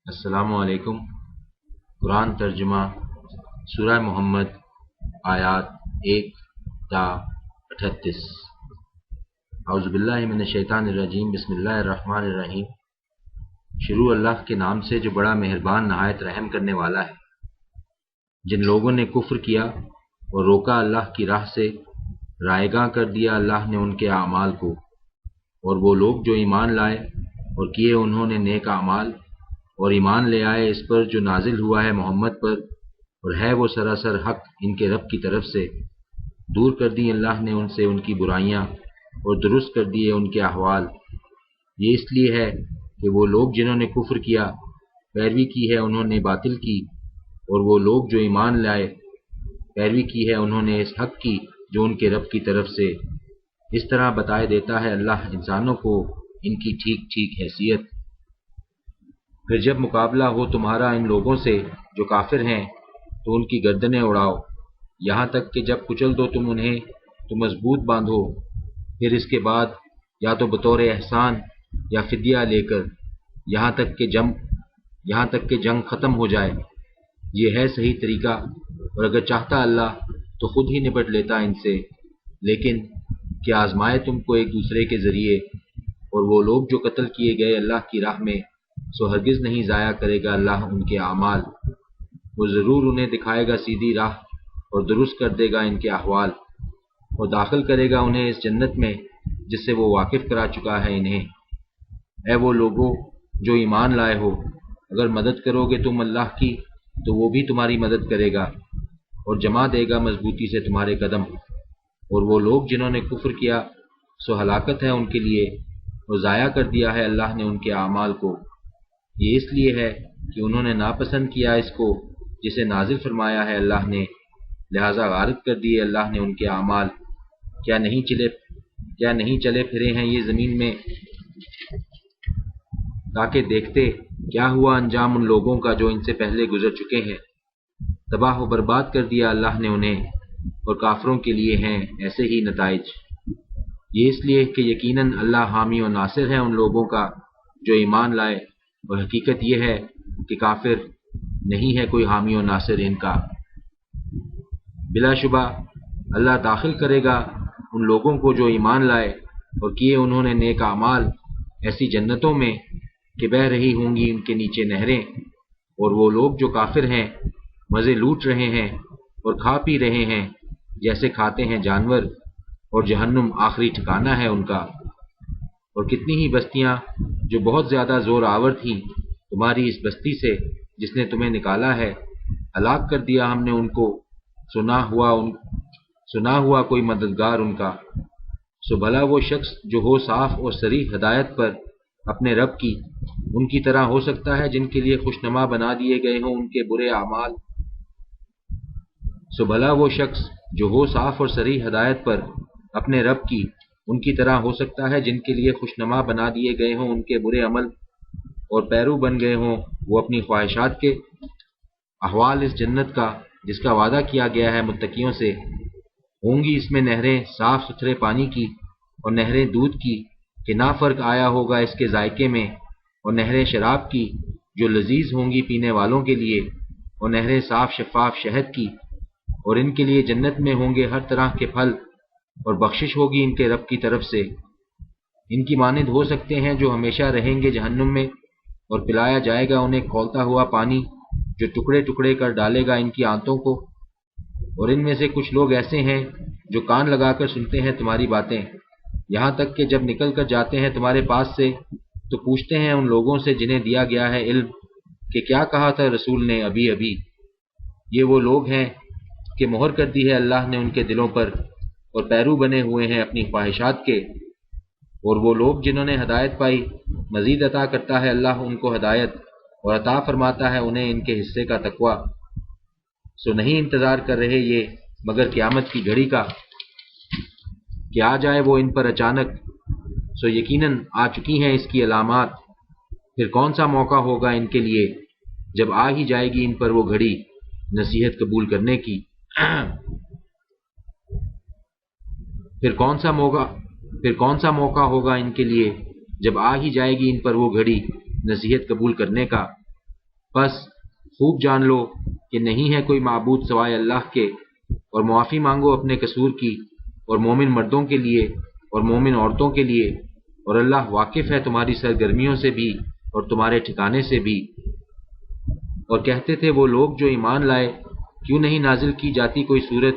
السلام علیکم۔ قرآن ترجمہ سورہ محمد آیات 1 تا 38۔ اعوذ باللہ من الشیطان الرجیم، بسم اللہ الرحمن الرحیم۔ شروع اللہ کے نام سے جو بڑا مہربان نہایت رحم کرنے والا ہے۔ جن لوگوں نے کفر کیا اور روکا اللہ کی راہ سے، رائیگاں کر دیا اللہ نے ان کے اعمال کو، اور وہ لوگ جو ایمان لائے اور کیے انہوں نے نیک اعمال اور ایمان لے آئے اس پر جو نازل ہوا ہے محمد پر، اور ہے وہ سراسر حق ان کے رب کی طرف سے۔ دور کر دی اللہ نے ان سے ان کی برائیاں اور درست کر دیے ان کے احوال۔ یہ اس لیے ہے کہ وہ لوگ جنہوں نے کفر کیا، پیروی کی ہے انہوں نے باطل کی، اور وہ لوگ جو ایمان لائے پیروی کی ہے انہوں نے اس حق کی جو ان کے رب کی طرف سے۔ اس طرح بتائے دیتا ہے اللہ انسانوں کو ان کی ٹھیک ٹھیک حیثیت۔ پھر جب مقابلہ ہو تمہارا ان لوگوں سے جو کافر ہیں تو ان کی گردنیں اڑاؤ، یہاں تک کہ جب کچل دو تم انہیں تو مضبوط باندھو، پھر اس کے بعد یا تو بطور احسان یا فدیہ لے کر، یہاں تک کہ جنگ ختم ہو جائے۔ یہ ہے صحیح طریقہ، اور اگر چاہتا اللہ تو خود ہی نپٹ لیتا ان سے، لیکن کہ آزمائے تم کو ایک دوسرے کے ذریعے۔ اور وہ لوگ جو قتل کیے گئے اللہ کی راہ میں، سو ہرگز نہیں ضائع کرے گا اللہ ان کے اعمال۔ وہ ضرور انہیں دکھائے گا سیدھی راہ اور درست کر دے گا ان کے احوال، اور داخل کرے گا انہیں اس جنت میں جس سے وہ واقف کرا چکا ہے انہیں۔ اے وہ لوگو جو ایمان لائے ہو، اگر مدد کرو گے تم اللہ کی تو وہ بھی تمہاری مدد کرے گا اور جما دے گا مضبوطی سے تمہارے قدم۔ اور وہ لوگ جنہوں نے کفر کیا سو ہلاکت ہے ان کے لیے، اور ضائع کر دیا ہے اللہ نے ان کے اعمال کو۔ یہ اس لیے ہے کہ انہوں نے ناپسند کیا اس کو جسے نازل فرمایا ہے اللہ نے، لہذا غارت کر دیے اللہ نے ان کے اعمال۔ کیا نہیں چلے پھرے ہیں یہ زمین میں تاکہ دیکھتے کیا ہوا انجام ان لوگوں کا جو ان سے پہلے گزر چکے ہیں۔ تباہ و برباد کر دیا اللہ نے انہیں، اور کافروں کے لیے ہیں ایسے ہی نتائج۔ یہ اس لیے کہ یقیناً اللہ حامی و ناصر ہے ان لوگوں کا جو ایمان لائے، اور حقیقت یہ ہے کہ کافر نہیں ہے کوئی حامی و ناصر ان کا۔ بلا شبہ اللہ داخل کرے گا ان لوگوں کو جو ایمان لائے اور کیے انہوں نے نیک اعمال ایسی جنتوں میں کہ بہہ رہی ہوں گی ان کے نیچے نہریں، اور وہ لوگ جو کافر ہیں مزے لوٹ رہے ہیں اور کھا پی رہے ہیں جیسے کھاتے ہیں جانور، اور جہنم آخری ٹھکانہ ہے ان کا۔ اور کتنی ہی بستیاں جو بہت زیادہ زور آور تھیں تمہاری اس بستی سے جس نے تمہیں نکالا ہے، ہلاک کر دیا ہم نے ان کو، سنا ہوا کوئی مددگار ان کا۔ سو بھلا وہ شخص جو ہو صاف اور صریح ہدایت پر اپنے رب کی، ان کی طرح ہو سکتا ہے جن کے لیے خوشنما بنا دیے گئے ہوں ان کے برے اعمال۔ سو بھلا وہ شخص جو ہو صاف اور صریح ہدایت پر اپنے رب کی، ان کی طرح ہو سکتا ہے جن کے لیے خوشنما بنا دیے گئے ہوں ان کے برے عمل، اور پیرو بن گئے ہوں وہ اپنی خواہشات کے۔ احوال اس جنت کا جس کا وعدہ کیا گیا ہے متقیوں سے، ہوں گی اس میں نہریں صاف ستھرے پانی کی اور نہریں دودھ کی کہ نہ فرق آیا ہوگا اس کے ذائقے میں، اور نہریں شراب کی جو لذیذ ہوں گی پینے والوں کے لیے، اور نہریں صاف شفاف شہد کی، اور ان کے لیے جنت میں ہوں گے ہر طرح کے پھل، اور بخشش ہوگی ان کے رب کی طرف سے۔ ان کی مانند ہو سکتے ہیں جو ہمیشہ رہیں گے جہنم میں، اور پلایا جائے گا انہیں کھولتا ہوا پانی جو ٹکڑے ٹکڑے کر ڈالے گا ان کی آنتوں کو۔ اور ان میں سے کچھ لوگ ایسے ہیں جو کان لگا کر سنتے ہیں تمہاری باتیں، یہاں تک کہ جب نکل کر جاتے ہیں تمہارے پاس سے تو پوچھتے ہیں ان لوگوں سے جنہیں دیا گیا ہے علم کہ کیا کہا تھا رسول نے ابھی ابھی۔ یہ وہ لوگ ہیں کہ مہر کر دی ہے اللہ نے ان کے دلوں پر، اور پیرو بنے ہوئے ہیں اپنی خواہشات کے۔ اور وہ لوگ جنہوں نے ہدایت پائی، مزید عطا کرتا ہے اللہ ان کو ہدایت، اور عطا فرماتا ہے انہیں ان کے حصے کا تقوی۔ سو نہیں انتظار کر رہے یہ مگر قیامت کی گھڑی کا کہ آ جائے وہ ان پر اچانک، سو یقیناً آ چکی ہیں اس کی علامات۔ پھر کون سا موقع ہوگا ان کے لیے جب آ ہی جائے گی ان پر وہ گھڑی نصیحت قبول کرنے کی۔ پھر کون سا موقع ہوگا ان کے لیے جب آ ہی جائے گی ان پر وہ گھڑی نصیحت قبول کرنے کا۔ بس خوب جان لو کہ نہیں ہے کوئی معبود سوائے اللہ کے، اور معافی مانگو اپنے قصور کی، اور مومن مردوں کے لیے اور مومن عورتوں کے لیے، اور اللہ واقف ہے تمہاری سرگرمیوں سے بھی اور تمہارے ٹھکانے سے بھی۔ اور کہتے تھے وہ لوگ جو ایمان لائے، کیوں نہیں نازل کی جاتی کوئی صورت؟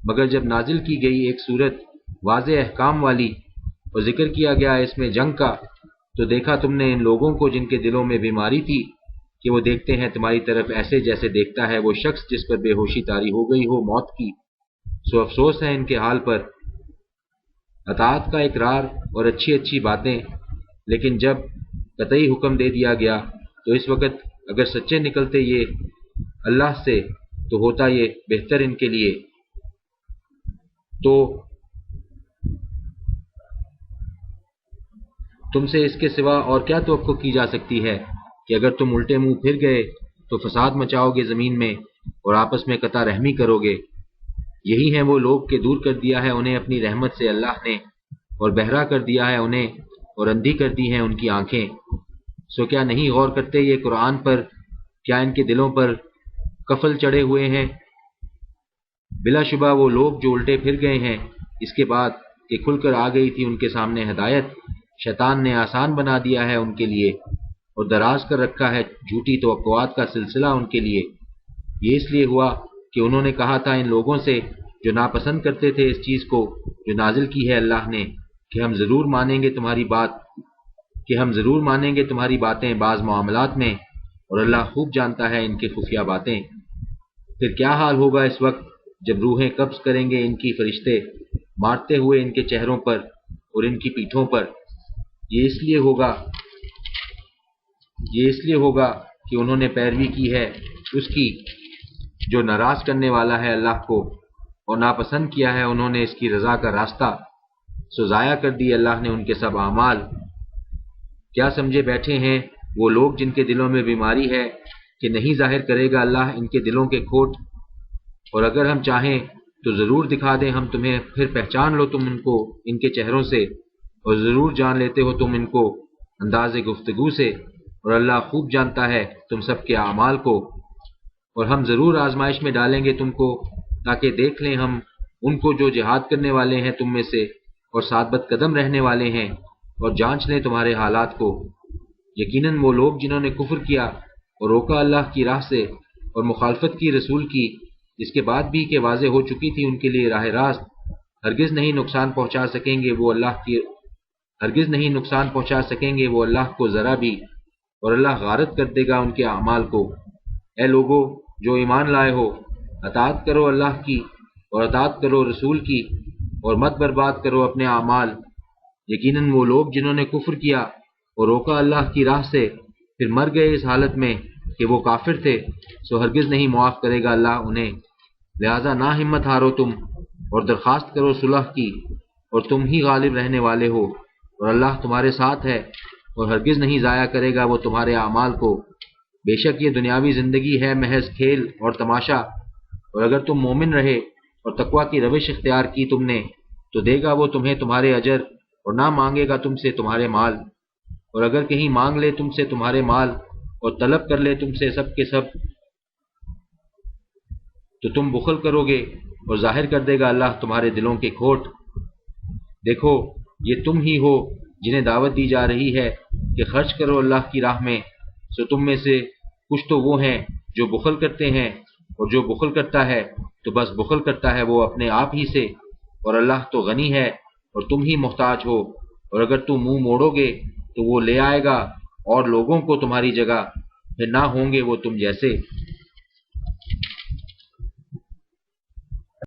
مگر جب نازل کی گئی ایک صورت واضح احکام والی اور ذکر کیا گیا اس میں جنگ کا، تو دیکھا تم نے ان لوگوں کو جن کے دلوں میں بیماری تھی کہ وہ دیکھتے ہیں تمہاری طرف ایسے جیسے دیکھتا ہے وہ شخص جس پر بے ہوشی طاری ہو گئی ہو موت کی۔ سو افسوس ہے ان کے حال پر۔ اطاعت کا اقرار اور اچھی اچھی باتیں، لیکن جب قطعی حکم دے دیا گیا تو اس وقت اگر سچے نکلتے یہ اللہ سے تو ہوتا یہ بہتر ان کے لیے۔ تو تم سے اس کے سوا اور کیا توقع کی جا سکتی ہے کہ اگر تم الٹے منہ پھر گئے تو فساد مچاؤ گے زمین میں اور آپس میں قطع رحمی کرو گے۔ یہی ہیں وہ لوگ کہ دور کر دیا ہے انہیں اپنی رحمت سے اللہ نے، اور بہرا کر دیا ہے انہیں اور اندھی کر دی ہیں ان کی آنکھیں۔ سو کیا نہیں غور کرتے یہ قرآن پر؟ کیا ان کے دلوں پر قفل چڑھے ہوئے ہیں؟ بلا شبہ وہ لوگ جو الٹے پھر گئے ہیں اس کے بعد کہ کھل کر آ گئی تھی ان کے سامنے ہدایت، شیطان نے آسان بنا دیا ہے ان کے لیے اور دراز کر رکھا ہے جھوٹی توقعات کا سلسلہ ان کے لیے۔ یہ اس لیے ہوا کہ انہوں نے کہا تھا ان لوگوں سے جو ناپسند کرتے تھے اس چیز کو جو نازل کی ہے اللہ نے، کہ ہم ضرور مانیں گے تمہاری باتیں بعض معاملات میں، اور اللہ خوب جانتا ہے ان کی خفیہ باتیں۔ پھر کیا حال ہوگا اس وقت جب روحیں قبض کریں گے ان کی فرشتے، مارتے ہوئے ان کے چہروں پر اور ان کی پیٹھوں پر۔ یہ اس لیے ہوگا کہ انہوں نے پیروی کی ہے اس کی جو ناراض کرنے والا ہے اللہ کو، اور ناپسند کیا ہے انہوں نے اس کی رضا کا راستہ، سو ضائع کر دی اللہ نے ان کے سب اعمال۔ کیا سمجھے بیٹھے ہیں وہ لوگ جن کے دلوں میں بیماری ہے کہ نہیں ظاہر کرے گا اللہ ان کے دلوں کے کھوٹ؟ اور اگر ہم چاہیں تو ضرور دکھا دیں ہم تمہیں، پھر پہچان لو تم ان کو ان کے چہروں سے، اور ضرور جان لیتے ہو تم ان کو انداز گفتگو سے، اور اللہ خوب جانتا ہے تم سب کے اعمال کو۔ اور ہم ضرور آزمائش میں ڈالیں گے تم کو تاکہ دیکھ لیں ہم ان کو جو جہاد کرنے والے ہیں تم میں سے اور ثابت قدم رہنے والے ہیں، اور جانچ لیں تمہارے حالات کو۔ یقیناً وہ لوگ جنہوں نے کفر کیا اور روکا اللہ کی راہ سے اور مخالفت کی رسول کی، اس کے بعد بھی کہ واضح ہو چکی تھی ان کے لیے راہ راست، ہرگز نہیں نقصان پہنچا سکیں گے وہ اللہ کو ذرا بھی، اور اللہ غارت کر دے گا ان کے اعمال کو۔ اے لوگو جو ایمان لائے ہو، اطاعت کرو اللہ کی اور اطاعت کرو رسول کی، اور مت برباد کرو اپنے اعمال۔ یقیناً وہ لوگ جنہوں نے کفر کیا اور روکا اللہ کی راہ سے پھر مر گئے اس حالت میں کہ وہ کافر تھے، سو ہرگز نہیں معاف کرے گا اللہ انہیں۔ لہذا نہ ہمت ہارو تم اور درخواست کرو صلح کی، اور تم ہی غالب رہنے والے ہو، اور اللہ تمہارے ساتھ ہے اور ہرگز نہیں ضائع کرے گا وہ تمہارے اعمال کو۔ بے شک یہ دنیاوی زندگی ہے محض کھیل اور تماشا، اور اگر تم مومن رہے اور تقوی کی روش اختیار کی تم نے تو دے گا وہ تمہیں تمہارے اجر، اور نہ مانگے گا تم سے تمہارے مال۔ اور اگر کہیں مانگ لے تم سے تمہارے مال اور طلب کر لے تم سے سب کے سب، تو تم بخل کرو گے اور ظاہر کر دے گا اللہ تمہارے دلوں کے کھوٹ۔ دیکھو یہ تم ہی ہو جنہیں دعوت دی جا رہی ہے کہ خرچ کرو اللہ کی راہ میں، سو تم میں سے کچھ تو وہ ہیں جو بخل کرتے ہیں، اور جو بخل کرتا ہے تو بس بخل کرتا ہے وہ اپنے آپ ہی سے، اور اللہ تو غنی ہے اور تم ہی محتاج ہو۔ اور اگر تم منہ موڑو گے تو وہ لے آئے گا اور لوگوں کو تمہاری جگہ، پھر نہ ہوں گے وہ تم جیسے۔